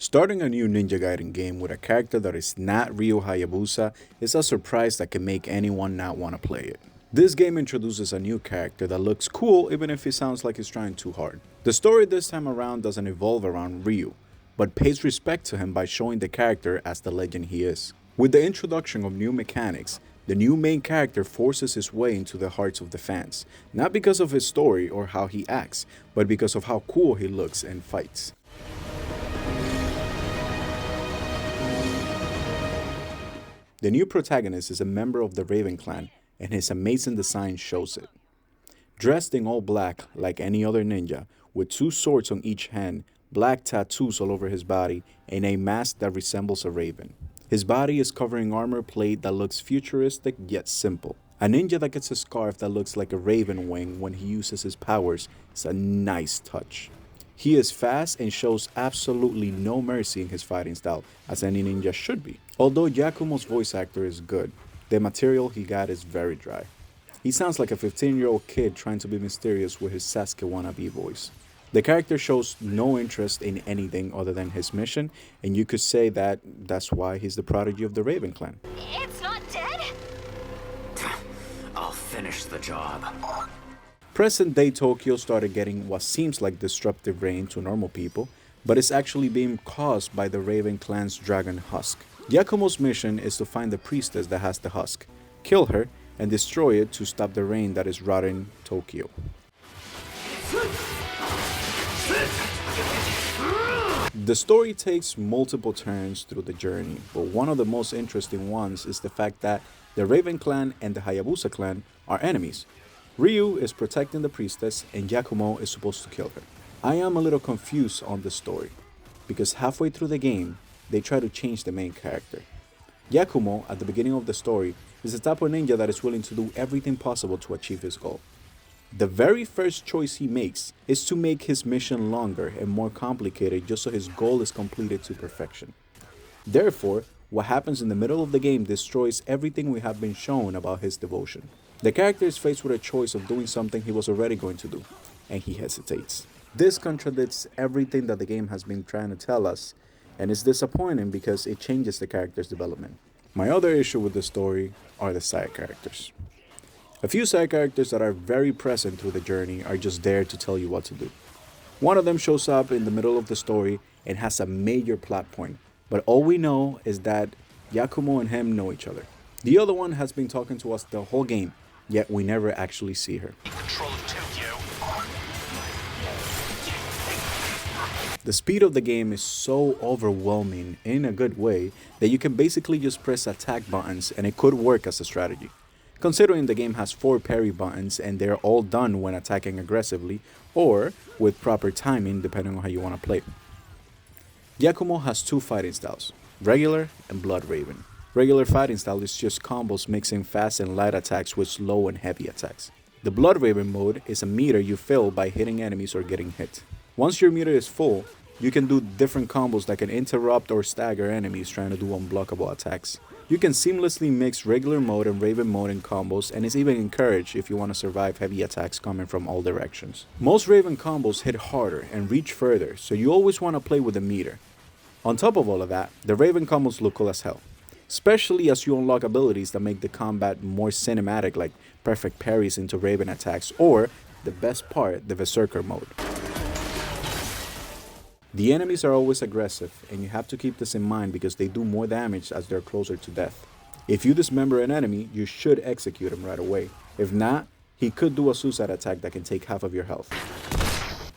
Starting a new Ninja Gaiden game with a character that is not Ryo Hayabusa is a surprise that can make anyone not want to play it. This game introduces a new character that looks cool even if he sounds like he's trying too hard. The story this time around doesn't evolve around Ryu, but pays respect to him by showing the character as the legend he is. With the introduction of new mechanics, the new main character forces his way into the hearts of the fans, not because of his story or how he acts, but because of how cool he looks and fights. The new protagonist is a member of the Raven clan, and his amazing design shows it. Dressed in all black like any other ninja, with two swords on each hand, black tattoos all over his body, and a mask that resembles a raven. His body is covered in armor plate that looks futuristic yet simple. A ninja that gets a scarf that looks like a raven wing when he uses his powers is a nice touch. He is fast and shows absolutely no mercy in his fighting style, as any ninja should be. Although Yakumo's voice actor is good, the material he got is very dry. He sounds like a 15-year-old kid trying to be mysterious with his Sasuke wannabe voice. The character shows no interest in anything other than his mission, and you could say that that's why he's the prodigy of the Raven clan. It's not dead? I'll finish the job. Present-day Tokyo started getting what seems like disruptive rain to normal people, but it's actually being caused by the Raven clan's dragon husk. Yakumo's mission is to find the priestess that has the husk, kill her, and destroy it to stop the rain that is rotting Tokyo. The story takes multiple turns through the journey, but one of the most interesting ones is the fact that the Raven clan and the Hayabusa clan are enemies. Ryu is protecting the priestess and Yakumo is supposed to kill her. I am a little confused on the story, because halfway through the game, they try to change the main character. Yakumo, at the beginning of the story, is the type of ninja that is willing to do everything possible to achieve his goal. The very first choice he makes is to make his mission longer and more complicated just so his goal is completed to perfection. Therefore, what happens in the middle of the game destroys everything we have been shown about his devotion. The character is faced with a choice of doing something he was already going to do, and he hesitates. This contradicts everything that the game has been trying to tell us, and it's disappointing because it changes the character's development. My other issue with the story are the side characters. A few side characters that are very present through the journey are just there to tell you what to do. One of them shows up in the middle of the story and has a major plot point, but all we know is that Yakumo and him know each other. The other one has been talking to us the whole game, yet we never actually see her. Control of Tokyo. The speed of the game is so overwhelming in a good way that you can basically just press attack buttons and it could work as a strategy. Considering the game has 4 parry buttons and they're all done when attacking aggressively or with proper timing depending on how you want to play. Yakumo has 2 fighting styles, regular and Blood Raven. Regular fighting style is just combos mixing fast and light attacks with slow and heavy attacks. The Blood Raven mode is a meter you fill by hitting enemies or getting hit. Once your meter is full, you can do different combos that can interrupt or stagger enemies trying to do unblockable attacks. You can seamlessly mix regular mode and Raven mode in combos, and it's even encouraged if you want to survive heavy attacks coming from all directions. Most Raven combos hit harder and reach further, so you always want to play with a meter. On top of all of that, the Raven combos look cool as hell, especially as you unlock abilities that make the combat more cinematic, like perfect parries into Raven attacks, or, the best part, the Berserker mode. The enemies are always aggressive, and you have to keep this in mind because they do more damage as they're closer to death. If you dismember an enemy, you should execute him right away. If not, he could do a suicide attack that can take half of your health.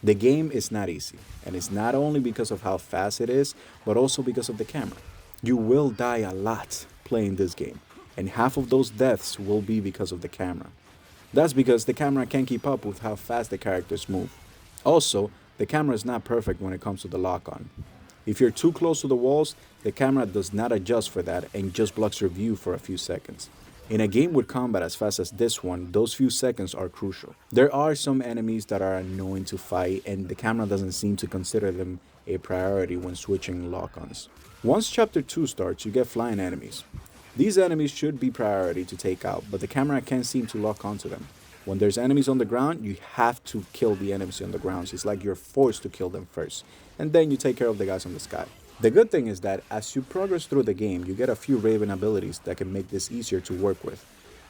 The game is not easy, and it's not only because of how fast it is, but also because of the camera. You will die a lot playing this game, and half of those deaths will be because of the camera. That's because the camera can't keep up with how fast the characters move. Also, the camera is not perfect when it comes to the lock-on. If you're too close to the walls, the camera does not adjust for that and just blocks your view for a few seconds. In a game with combat as fast as this one, those few seconds are crucial. There are some enemies that are annoying to fight, and the camera doesn't seem to consider them a priority when switching lock-ons. Once Chapter 2 starts, you get flying enemies. These enemies should be priority to take out, but the camera can't seem to lock onto them. When there's enemies on the ground, you have to kill the enemies on the ground. It's like you're forced to kill them first, and then you take care of the guys on the sky. The good thing is that as you progress through the game, you get a few Raven abilities that can make this easier to work with.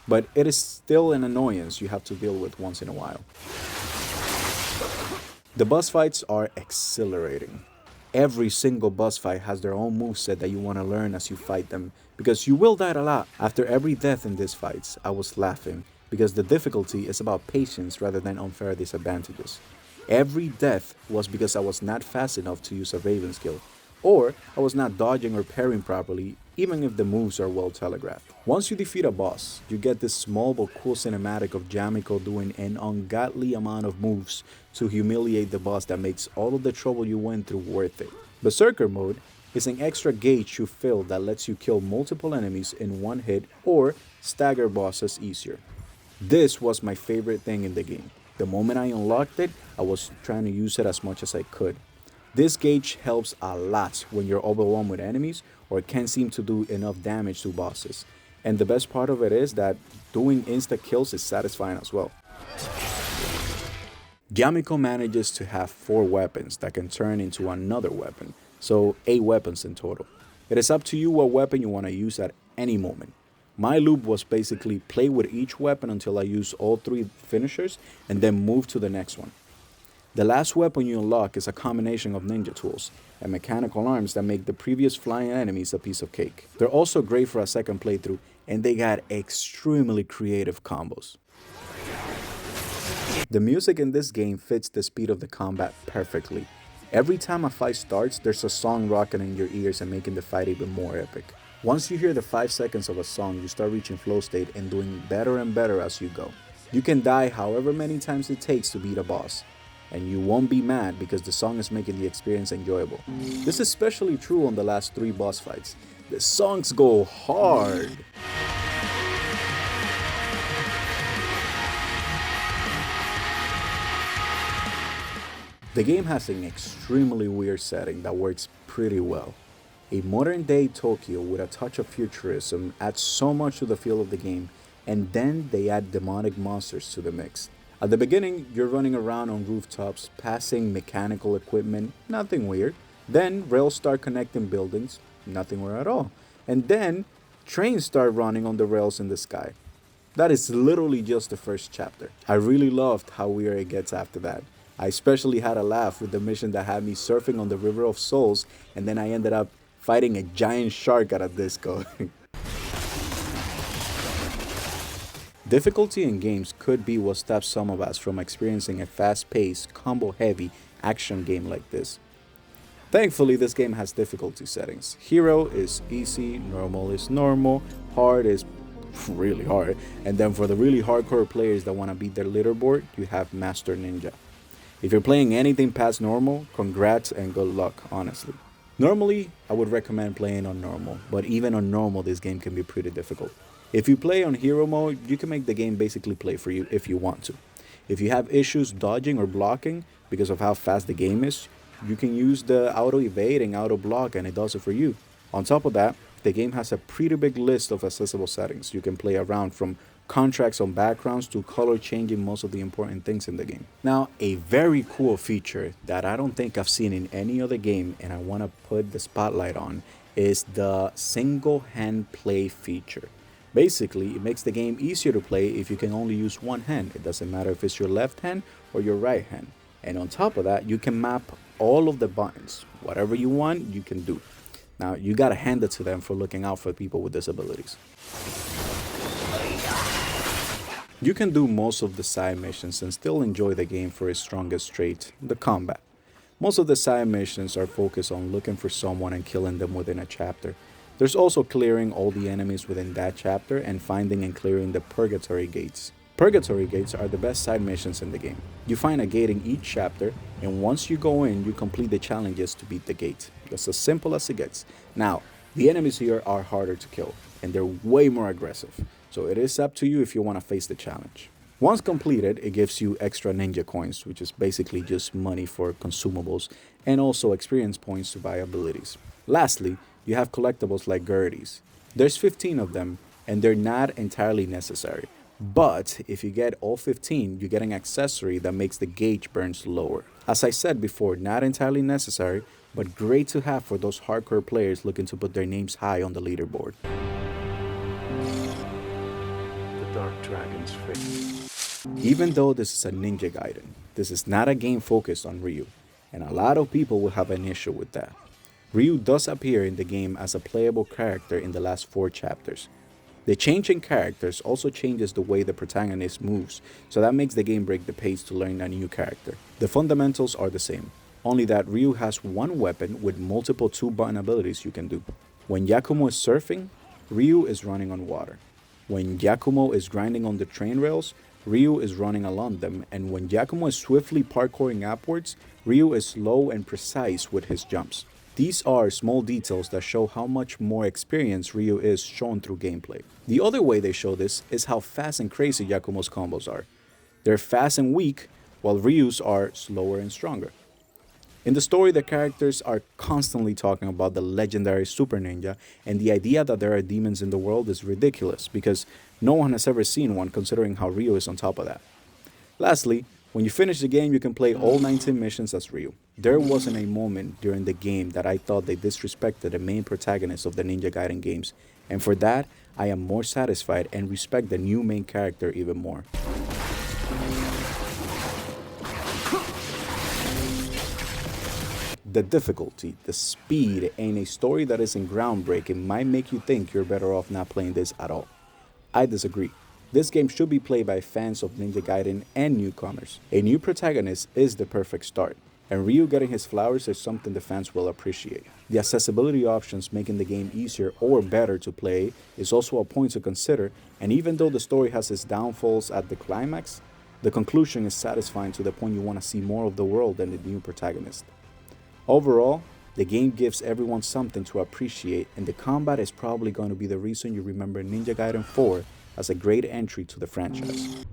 But it is still an annoyance you have to deal with once in a while. The boss fights are exhilarating. Every single boss fight has their own moveset that you want to learn as you fight them, because you will die a lot. After every death in these fights, I was laughing, because the difficulty is about patience rather than unfair disadvantages. Every death was because I was not fast enough to use a Raven skill, or I was not dodging or parrying properly, even if the moves are well telegraphed. Once you defeat a boss, you get this small but cool cinematic of Jamiko doing an ungodly amount of moves to humiliate the boss that makes all of the trouble you went through worth it. Berserker mode is an extra gauge you fill that lets you kill multiple enemies in one hit or stagger bosses easier. This was my favorite thing in the game. The moment I unlocked it, I was trying to use it as much as I could. This gauge helps a lot when you're overwhelmed with enemies or can't seem to do enough damage to bosses. And the best part of it is that doing insta kills is satisfying as well. Yamiko manages to have 4 weapons that can turn into another weapon, so 8 weapons in total. It is up to you what weapon you want to use at any moment. My loop was basically play with each weapon until I use all 3 finishers and then move to the next one. The last weapon you unlock is a combination of ninja tools and mechanical arms that make the previous flying enemies a piece of cake. They're also great for a second playthrough, and they got extremely creative combos. The music in this game fits the speed of the combat perfectly. Every time a fight starts, there's a song rocking in your ears and making the fight even more epic. Once you hear the 5 seconds of a song, you start reaching flow state and doing better and better as you go. You can die however many times it takes to beat a boss, and you won't be mad because the song is making the experience enjoyable. This is especially true on the last 3 boss fights. The songs go hard. The game has an extremely weird setting that works pretty well. A modern day Tokyo with a touch of futurism adds so much to the feel of the game, and then they add demonic monsters to the mix. At the beginning, you're running around on rooftops, passing mechanical equipment, nothing weird. Then rails start connecting buildings, nothing weird at all. And then trains start running on the rails in the sky. That is literally just the first chapter. I really loved how weird it gets after that. I especially had a laugh with the mission that had me surfing on the River of Souls, and then I ended up fighting a giant shark at a disco. Difficulty in games could be what stops some of us from experiencing a fast-paced, combo-heavy action game like this. Thankfully, this game has difficulty settings. Hero is easy, normal is normal, hard is really hard, and then for the really hardcore players that want to beat their leaderboard, you have Master Ninja. If you're playing anything past normal, congrats and good luck, honestly. Normally, I would recommend playing on normal, but even on normal, this game can be pretty difficult. If you play on hero mode, you can make the game basically play for you if you want to. If you have issues dodging or blocking because of how fast the game is, you can use the auto evade and auto block and it does it for you. On top of that, the game has a pretty big list of accessible settings. You can play around from contracts on backgrounds to color changing most of the important things in the game. Now, a very cool feature that I don't think I've seen in any other game and I want to put the spotlight on is the single hand play feature. Basically, it makes the game easier to play if you can only use one hand. It doesn't matter if it's your left hand or your right hand. And on top of that, you can map all of the buttons. Whatever you want, you can do. Now, you gotta hand it to them for looking out for people with disabilities. You can do most of the side missions and still enjoy the game for its strongest trait, the combat. Most of the side missions are focused on looking for someone and killing them within a chapter. There's also clearing all the enemies within that chapter and finding and clearing the Purgatory Gates. Purgatory Gates are the best side missions in the game. You find a gate in each chapter, and once you go in, you complete the challenges to beat the gate. That's as simple as it gets. Now, the enemies here are harder to kill, and they're way more aggressive. So it is up to you if you want to face the challenge. Once completed, it gives you extra ninja coins, which is basically just money for consumables, and also experience points to buy abilities. Lastly, you have collectibles like Gerties. There's 15 of them, and they're not entirely necessary. But if you get all 15, you get an accessory that makes the gauge burns lower. As I said before, not entirely necessary, but great to have for those hardcore players looking to put their names high on the leaderboard. The Dark Dragon's fate. Even though this is a Ninja Gaiden, this is not a game focused on Ryu, and a lot of people will have an issue with that. Ryu does appear in the game as a playable character in the last 4 chapters. The change in characters also changes the way the protagonist moves, so that makes the game break the pace to learn a new character. The fundamentals are the same, only that Ryu has one weapon with multiple 2-button abilities you can do. When Yakumo is surfing, Ryu is running on water. When Yakumo is grinding on the train rails, Ryu is running along them, and when Yakumo is swiftly parkouring upwards, Ryu is slow and precise with his jumps. These are small details that show how much more experienced Ryu is shown through gameplay. The other way they show this is how fast and crazy Yakumo's combos are. They're fast and weak, while Ryu's are slower and stronger. In the story, the characters are constantly talking about the legendary Super Ninja, and the idea that there are demons in the world is ridiculous because no one has ever seen one, considering how Ryu is on top of that. Lastly, when you finish the game, you can play all 19 missions as Ryu. There wasn't a moment during the game that I thought they disrespected the main protagonist of the Ninja Gaiden games, and for that, I am more satisfied and respect the new main character even more. The difficulty, the speed, and a story that isn't groundbreaking might make you think you're better off not playing this at all. I disagree. This game should be played by fans of Ninja Gaiden and newcomers. A new protagonist is the perfect start, and Ryu getting his flowers is something the fans will appreciate. The accessibility options making the game easier or better to play is also a point to consider, and even though the story has its downfalls at the climax, the conclusion is satisfying to the point you want to see more of the world and the new protagonist. Overall, the game gives everyone something to appreciate, and the combat is probably going to be the reason you remember Ninja Gaiden 4 as a great entry to the franchise.